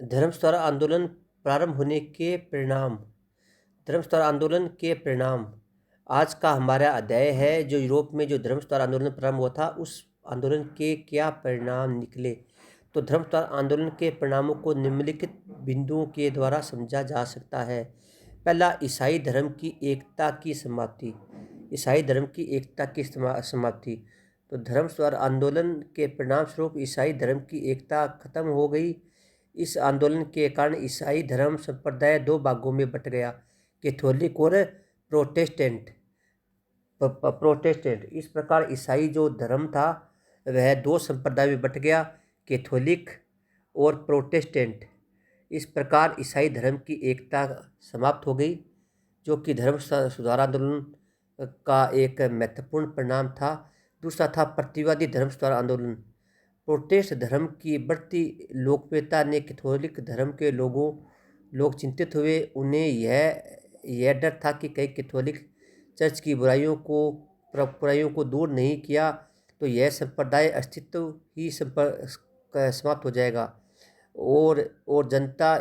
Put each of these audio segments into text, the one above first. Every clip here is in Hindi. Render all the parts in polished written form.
धर्म स्वरा आंदोलन प्रारंभ होने के परिणाम। धर्म स्वरा आंदोलन के परिणाम आज का हमारा अध्याय है। जो यूरोप में जो धर्म स्वरा आंदोलन प्रारंभ हुआ था, उस आंदोलन के क्या परिणाम निकले। तो धर्म स्वरा आंदोलन के परिणामों को निम्नलिखित बिंदुओं के द्वारा समझा जा सकता है। पहला, ईसाई धर्म की एकता की समाप्ति। ईसाई धर्म की एकता की समाप्ति। तो धर्म स्वरा आंदोलन के परिणाम स्वरूप ईसाई धर्म की एकता खत्म हो गई। इस आंदोलन के कारण ईसाई धर्म संप्रदाय दो भागों में बट गया, कैथोलिक और प्रोटेस्टेंट। इस प्रकार ईसाई जो धर्म था वह दो संप्रदाय में बट गया, कैथोलिक और प्रोटेस्टेंट। इस प्रकार ईसाई धर्म की एकता समाप्त हो गई, जो कि धर्म सुधार आंदोलन का एक महत्वपूर्ण परिणाम था। दूसरा था प्रतिवादी धर्म सुधार आंदोलन। प्रोटेस्ट धर्म की बढ़ती लोकप्रियता ने कैथोलिक धर्म के लोग चिंतित हुए। उन्हें यह डर था कि कई कैथोलिक चर्च की बुराइयों को दूर नहीं किया तो यह संप्रदाय अस्तित्व ही समाप्त हो जाएगा और जनता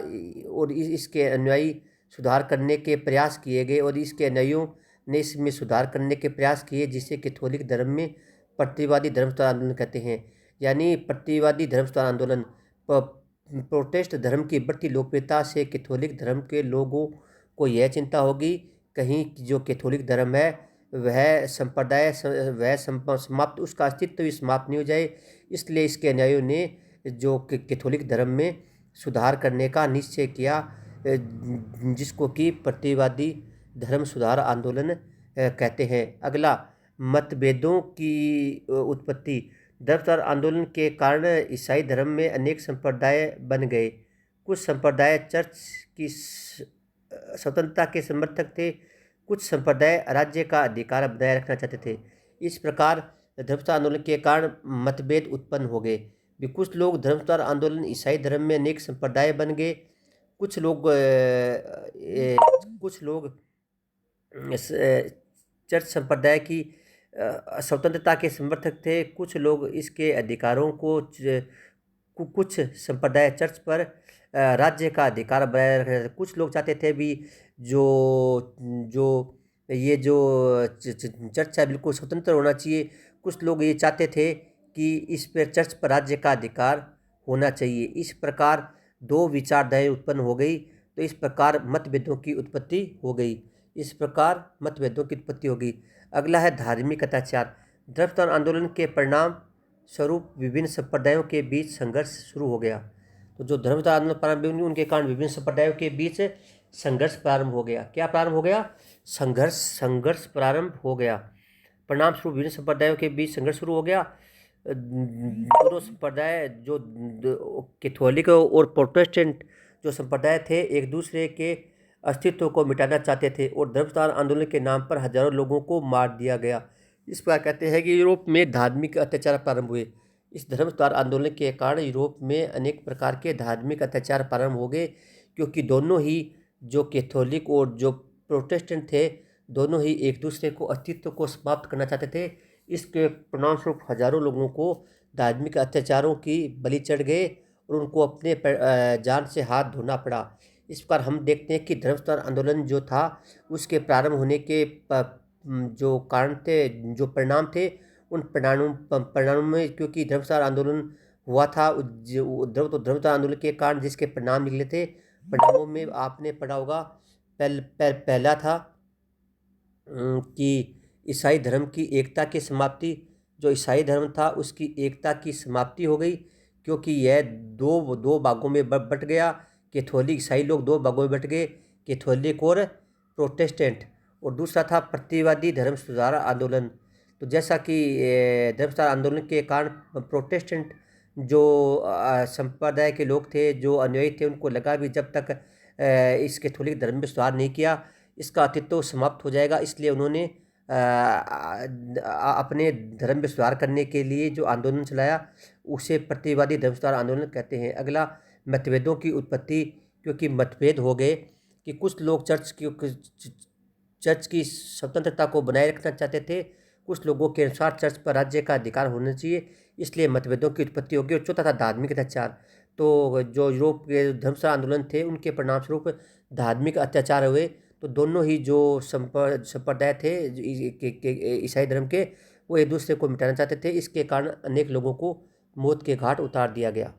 और इसके अनुयायी सुधार करने के प्रयास किए गए और इसके अनुयायियों ने इसमें सुधार करने के प्रयास किए, जिसे कैथोलिक धर्म में प्रतिवादी धर्म सुधार आंदोलन कहते हैं। यानी प्रतिवादी धर्म सुधार आंदोलन। प्रोटेस्ट धर्म की बढ़ती लोकप्रियता से कैथोलिक धर्म के लोगों को यह चिंता होगी कहीं जो कैथोलिक धर्म है वह संप्रदाय समाप्त, उसका अस्तित्व भी समाप्त नहीं हो जाए। इसलिए इसके अनुयायियों ने जो कैथोलिक धर्म में सुधार करने का निश्चय किया, जिसको कि प्रतिवादी धर्म सुधार आंदोलन कहते हैं। अगला, मतभेदों की उत्पत्ति। धर्म सुधार आंदोलन के कारण ईसाई धर्म में अनेक संप्रदाय बन गए। कुछ संप्रदाय चर्च की स्वतंत्रता के समर्थक थे, कुछ संप्रदाय राज्य का अधिकार बनाए रखना चाहते थे। इस प्रकार धर्म सुधार आंदोलन के कारण मतभेद उत्पन्न हो गए। कुछ लोग धर्म सुधार आंदोलन ईसाई धर्म में अनेक संप्रदाय बन गए। कुछ लोग चर्च संप्रदाय की स्वतंत्रता के समर्थक थे। कुछ लोग इसके अधिकारों को कुछ संप्रदाय चर्च पर राज्य का अधिकार बनाए रखना चाहते थे। कुछ लोग चाहते थे भी जो चर्च है बिल्कुल स्वतंत्र होना चाहिए। कुछ लोग ये चाहते थे कि इस पर चर्च पर राज्य का अधिकार होना चाहिए। इस प्रकार दो विचारधाराएं उत्पन्न हो गई। तो इस प्रकार मतभेदों की उत्पत्ति हो गई। अगला है धार्मिक अत्याचार। धर्म सुधार आंदोलन के परिणाम स्वरूप विभिन्न संप्रदायों के बीच संघर्ष शुरू हो गया। तो जो धर्म सुधार आंदोलन प्रारंभ हुई उनके कारण विभिन्न संप्रदायों के बीच संघर्ष प्रारंभ हो गया। क्या प्रारंभ हो गया? संघर्ष प्रारंभ हो गया। परिणाम स्वरूप विभिन्न संप्रदायों के बीच संघर्ष शुरू हो गया। दोनों संप्रदाय जो कैथोलिक और प्रोटेस्टेंट जो संप्रदाय थे एक दूसरे के अस्तित्व को मिटाना चाहते थे और धर्म सुधार आंदोलन के नाम पर हजारों लोगों को मार दिया गया। इस प्रकार कहते हैं कि यूरोप में धार्मिक अत्याचार प्रारंभ हुए। इस धर्म सुधार आंदोलन के कारण यूरोप में अनेक प्रकार के धार्मिक अत्याचार प्रारंभ हो गए, क्योंकि दोनों ही जो कैथोलिक और जो प्रोटेस्टेंट थे दोनों ही एक दूसरे को अस्तित्व को समाप्त करना चाहते थे। इसके परिणामस्वरूप हजारों लोगों को धार्मिक अत्याचारों की बलि चढ़ गए और उनको अपने जान से हाथ धोना पड़ा। इस प्रकार हम देखते हैं कि धर्म सुधार आंदोलन जो था उसके प्रारंभ होने के जो कारण थे, जो परिणाम थे, उन परिणामों में क्योंकि धर्म सुधार आंदोलन हुआ था धर्म सुधार आंदोलन के कारण जिसके परिणाम निकले थे, परिणामों में आपने पढ़ा होगा पहला था कि ईसाई धर्म की एकता की समाप्ति। जो ईसाई धर्म था उसकी एकता की समाप्ति हो गई, क्योंकि यह दो भागों में बट गया। कैथोलिक ईसाई लोग दो भागों में बट गए, कैथोलिक और प्रोटेस्टेंट। और दूसरा था प्रतिवादी धर्म सुधार आंदोलन। तो जैसा कि धर्म सुधार आंदोलन के कारण प्रोटेस्टेंट जो संप्रदाय के लोग थे, जो अनुयायी थे, उनको लगा भी जब तक इस कैथोलिक धर्म में सुधार नहीं किया इसका अस्तित्व समाप्त हो जाएगा। इसलिए उन्होंने अपने धर्म में सुधार करने के लिए जो आंदोलन चलाया उसे प्रतिवादी धर्म सुधार आंदोलन कहते हैं। अगला, मतभेदों की उत्पत्ति। क्योंकि मतभेद हो गए कि कुछ लोग चर्च की स्वतंत्रता को बनाए रखना चाहते थे, कुछ लोगों के अनुसार चर्च पर राज्य का अधिकार होना चाहिए, इसलिए मतभेदों की उत्पत्ति होगी। और चौथा था धार्मिक अत्याचार। तो जो यूरोप के धर्म आंदोलन थे उनके परिणामस्वरूप धार्मिक अत्याचार हुए। तो दोनों ही जो संप्रदाय थे ईसाई धर्म के, वो एक दूसरे को मिटाना चाहते थे। इसके कारण अनेक लोगों को मौत के घाट उतार दिया गया।